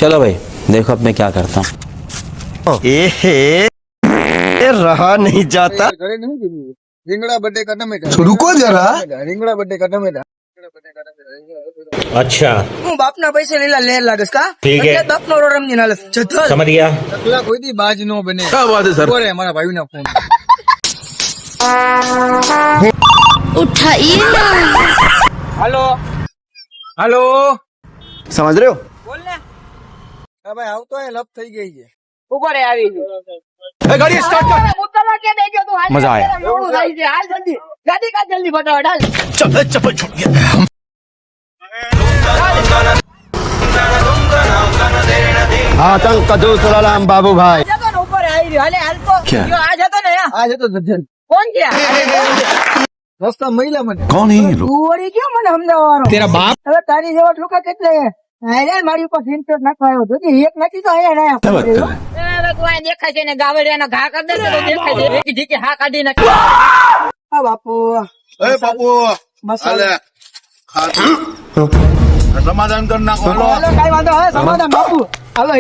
चलो भाई देखो अब मैं क्या करता हूँ। रहा नहीं जाता। घरे नहीं गिरी રીંગણા બટેકા ટમેટા रुको जरा। રીંગણા બટેકા ટમેટા अच्छा હું બાપના પૈસે લીલા લેર લાગસ કા ઠીક હે. એટલે બાપનો રોડ રમની નાલસ જતો समझ गया। ટકલા કોઈથી બાજ નો બને क्या बात है सर। બોરે મારા ભાઈના ફોન उठाइए ना। હાલો હાલો समझ रहे हो। બોલ ને હા ભાઈ આવતો હે લપ થઈ ગઈ છે ઉભો રે આવી गाड़ी स्टार्ट कर। મુતલા કે દેજો તું હાલ મજા આયા। મોડું થાય છે હાલ જલ્દી ગાડી કા જલ્દી ફટાફટ હાલ चप्पल छूट गया। आतंक का दूसरा नाम बाबू भाई। જતો ને ઉપર આવી રહ્યો હાલે હાલ તો ક્યાં? જો આ જતો ને આ જતો ધજન કોણ ગયા રસ્તા મહિલા મને कौन है ये लोग। તું વળી ક્યાં મને સમજાવવાનો તેરા બાપ હવે તારી જેવા ઠોકા કેટલે હાલે મારી ઉપર ફિલ્ટર નાખવા આવ્યો તો એક નાખી તો અહીંયા क्या बात कर रहे हो। હવે તું આ દેખાય છે ને ગાવડિયાનો ઘા કરી દે તો દેખાય છે એક ઢીકે હા કાઢી નાખી આ બાપુ એ બાપુ મસાલે સમાધાન કરી નાખો હાલો કાઈ વાંધો હવે સમાધાન બાપુ હાલો